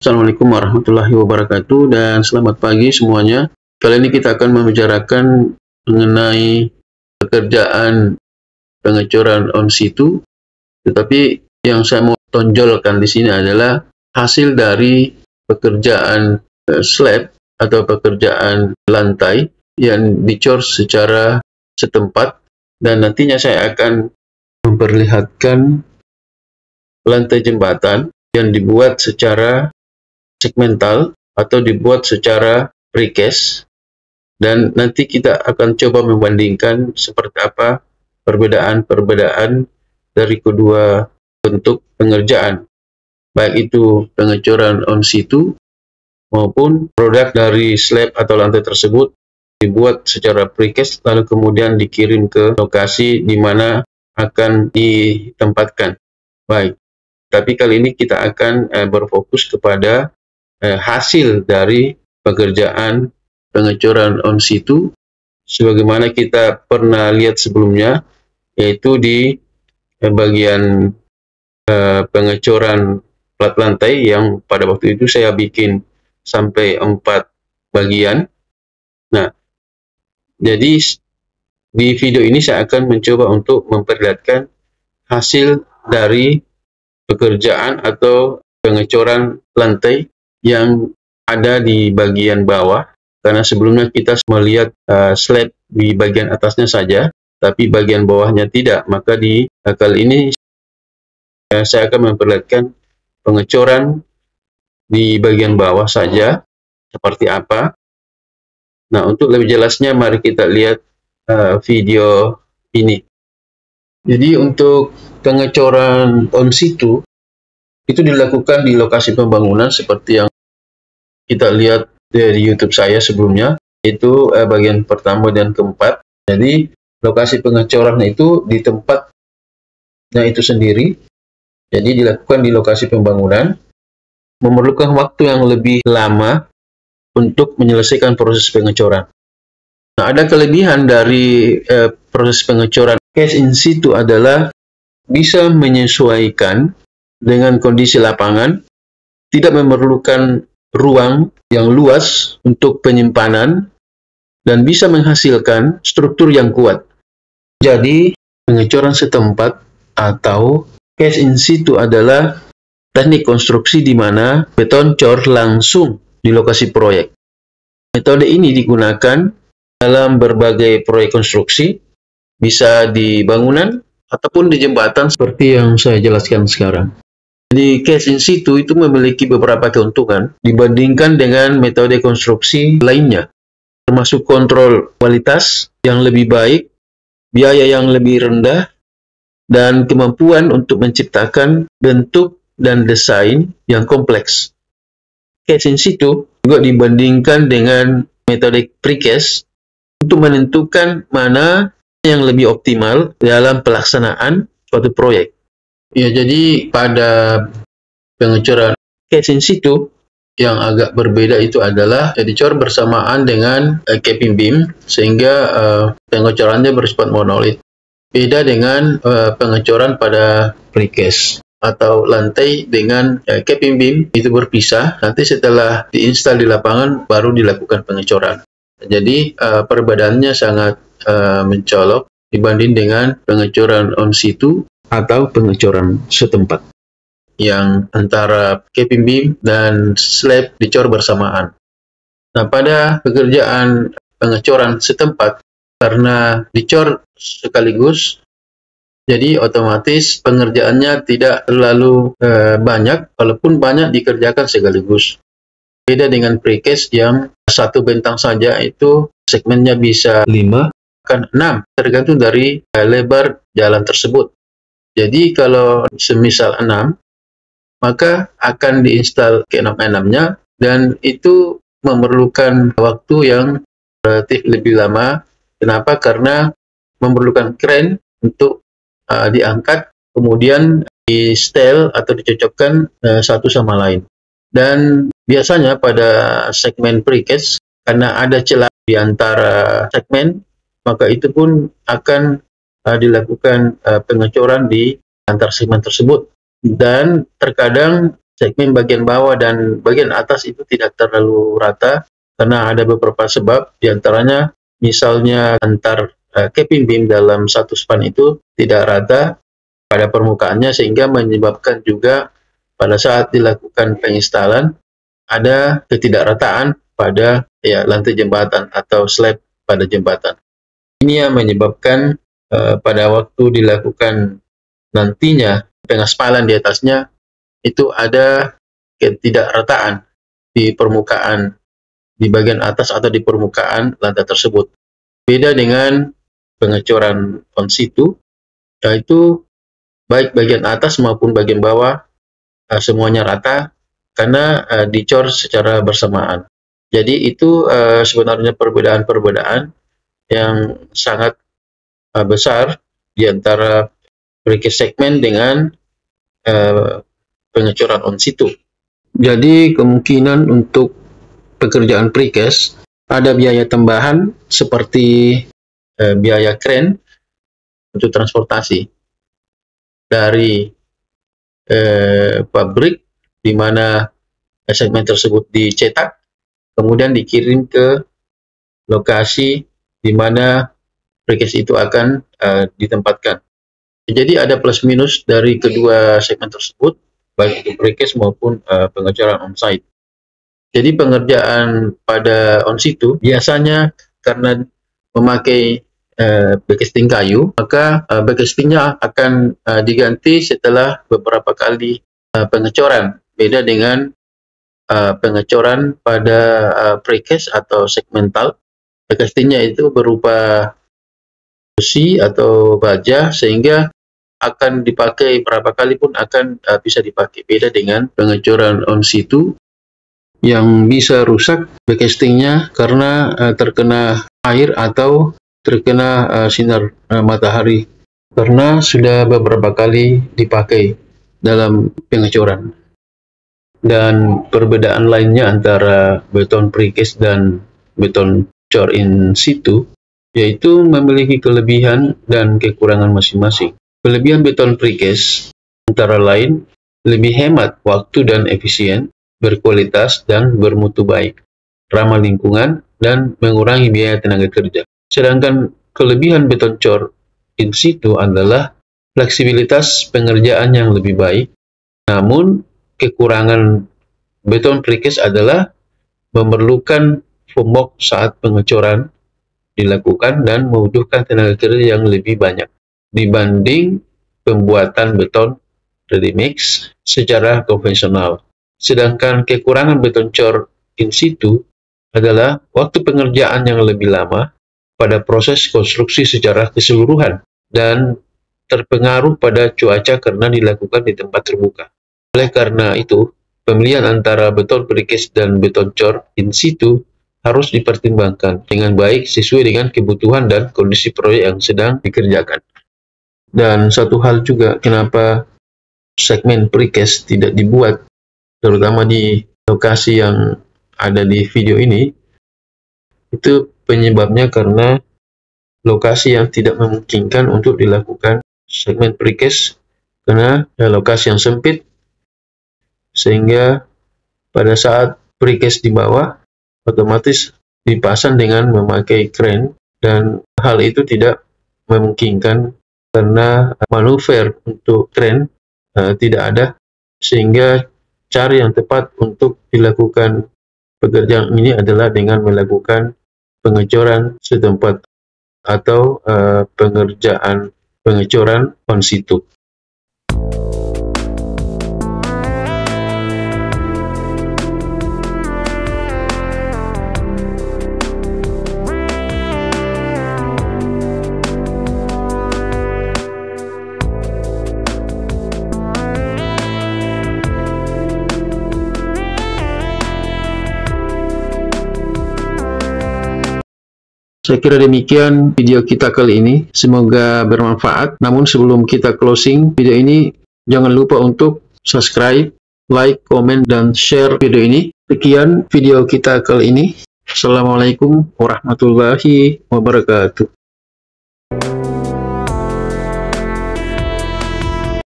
Assalamualaikum warahmatullahi wabarakatuh dan selamat pagi semuanya. Kali ini kita akan membicarakan mengenai pekerjaan pengecoran on situ, tetapi yang saya mau tonjolkan di sini adalah hasil dari pekerjaan slab atau pekerjaan lantai yang dicor secara setempat, dan nantinya saya akan memperlihatkan lantai jembatan yang dibuat secara segmental atau dibuat secara precast, dan nanti kita akan coba membandingkan seperti apa perbedaan-perbedaan dari kedua bentuk pengerjaan, baik itu pengecoran on situ maupun produk dari slab atau lantai tersebut dibuat secara precast lalu kemudian dikirim ke lokasi di mana akan ditempatkan. Baik, tapi kali ini kita akan berfokus kepada hasil dari pekerjaan pengecoran on situ sebagaimana kita pernah lihat sebelumnya, yaitu di bagian pengecoran plat lantai yang pada waktu itu saya bikin sampai 4 bagian. Nah, jadi di video ini saya akan mencoba untuk memperlihatkan hasil dari pekerjaan atau pengecoran lantai yang ada di bagian bawah, karena sebelumnya kita melihat slab di bagian atasnya saja, tapi bagian bawahnya tidak. Maka di kali ini saya akan memperlihatkan pengecoran di bagian bawah saja seperti apa. Nah, untuk lebih jelasnya mari kita lihat video ini. Jadi untuk pengecoran on situ itu dilakukan di lokasi pembangunan seperti yang kita lihat dari YouTube saya sebelumnya, itu bagian pertama dan keempat. Jadi lokasi pengecoran itu di tempatnya itu sendiri, jadi dilakukan di lokasi pembangunan, memerlukan waktu yang lebih lama untuk menyelesaikan proses pengecoran. Nah, ada kelebihan dari proses pengecoran case in situ adalah bisa menyesuaikan dengan kondisi lapangan, tidak memerlukan ruang yang luas untuk penyimpanan, dan bisa menghasilkan struktur yang kuat. Jadi, pengecoran setempat atau case in situ adalah teknik konstruksi di mana beton cor langsung di lokasi proyek. Metode ini digunakan dalam berbagai proyek konstruksi, bisa di bangunan ataupun di jembatan seperti yang saya jelaskan sekarang. Di case in situ itu memiliki beberapa keuntungan dibandingkan dengan metode konstruksi lainnya, termasuk kontrol kualitas yang lebih baik, biaya yang lebih rendah, dan kemampuan untuk menciptakan bentuk dan desain yang kompleks. Case in situ juga dibandingkan dengan metode precast untuk menentukan mana yang lebih optimal dalam pelaksanaan suatu proyek. Ya, jadi pada pengecoran case in situ yang agak berbeda itu adalah dicor bersamaan dengan capping beam, sehingga pengecorannya bersifat monolit. Beda dengan pengecoran pada precast atau lantai dengan capping beam itu berpisah. Nanti setelah diinstal di lapangan baru dilakukan pengecoran. Jadi perbedaannya sangat mencolok dibanding dengan pengecoran on situ atau pengecoran setempat yang antara capping beam dan slab dicor bersamaan. Nah, pada pekerjaan pengecoran setempat, karena dicor sekaligus, jadi otomatis pengerjaannya tidak terlalu banyak, walaupun banyak dikerjakan sekaligus. Beda dengan precast yang satu bentang saja itu segmennya bisa 5, bahkan 6, tergantung dari lebar jalan tersebut. Jadi kalau semisal 6, maka akan diinstal ke-6-nya, dan itu memerlukan waktu yang relatif lebih lama. Kenapa? Karena memerlukan kren untuk diangkat, kemudian di-setel atau dicocokkan satu sama lain. Dan biasanya pada segmen precast, karena ada celah di antara segmen, maka itu pun akan dilakukan pengecoran di antar segmen tersebut. Dan terkadang segmen bagian bawah dan bagian atas itu tidak terlalu rata karena ada beberapa sebab, diantaranya misalnya antar capping beam dalam satu span itu tidak rata pada permukaannya, sehingga menyebabkan juga pada saat dilakukan penginstalan ada ketidakrataan pada lantai jembatan atau slab pada jembatan. Ini yang menyebabkan pada waktu dilakukan nantinya pengaspalan di atasnya itu ada ketidakrataan di permukaan, di bagian atas atau di permukaan lantai tersebut. Beda dengan pengecoran on situ, yaitu baik bagian atas maupun bagian bawah semuanya rata karena dicor secara bersamaan. Jadi itu sebenarnya perbedaan-perbedaan yang sangat besar di antara precast segmen dengan pengecoran on situ. Jadi kemungkinan untuk pekerjaan precast ada biaya tambahan seperti biaya kren untuk transportasi dari pabrik di mana segmen tersebut dicetak, kemudian dikirim ke lokasi di mana precast itu akan ditempatkan. Jadi ada plus minus dari kedua segmen tersebut, baik itu precast maupun pengecoran on-site. Jadi pengerjaan pada on-situ biasanya karena memakai backcasting kayu, maka backcastingnya akan diganti setelah beberapa kali pengecoran. Beda dengan pengecoran pada precast atau segmental, backcastingnya itu berupa besi atau baja sehingga akan dipakai berapa kali pun akan bisa dipakai. Beda dengan pengecoran on situ yang bisa rusak backcastingnya karena terkena air atau terkena sinar matahari karena sudah beberapa kali dipakai dalam pengecoran. Dan perbedaan lainnya antara beton precast dan beton cor in situ yaitu memiliki kelebihan dan kekurangan masing-masing. Kelebihan beton precast antara lain lebih hemat waktu dan efisien, berkualitas dan bermutu baik, ramah lingkungan, dan mengurangi biaya tenaga kerja. Sedangkan kelebihan beton cor in situ adalah fleksibilitas pengerjaan yang lebih baik, namun kekurangan beton precast adalah memerlukan foam box saat pengecoran dilakukan dan membutuhkan tenaga kerja yang lebih banyak dibanding pembuatan beton ready mix secara konvensional. Sedangkan kekurangan beton cor in situ adalah waktu pengerjaan yang lebih lama pada proses konstruksi secara keseluruhan dan terpengaruh pada cuaca karena dilakukan di tempat terbuka. Oleh karena itu, pemilihan antara beton precast dan beton cor in situ harus dipertimbangkan dengan baik sesuai dengan kebutuhan dan kondisi proyek yang sedang dikerjakan. Dan satu hal juga kenapa segmen precast tidak dibuat, terutama di lokasi yang ada di video ini, itu penyebabnya karena lokasi yang tidak memungkinkan untuk dilakukan segmen precast karena lokasi yang sempit, sehingga pada saat precast di bawah otomatis dipasang dengan memakai kren dan hal itu tidak memungkinkan karena manuver untuk kren tidak ada, sehingga cara yang tepat untuk dilakukan pekerjaan ini adalah dengan melakukan pengecoran setempat atau pengerjaan pengecoran on situ. Saya kira demikian video kita kali ini, semoga bermanfaat. Namun sebelum kita closing video ini, jangan lupa untuk subscribe, like, komen, dan share video ini. Sekian video kita kali ini. Assalamualaikum warahmatullahi wabarakatuh.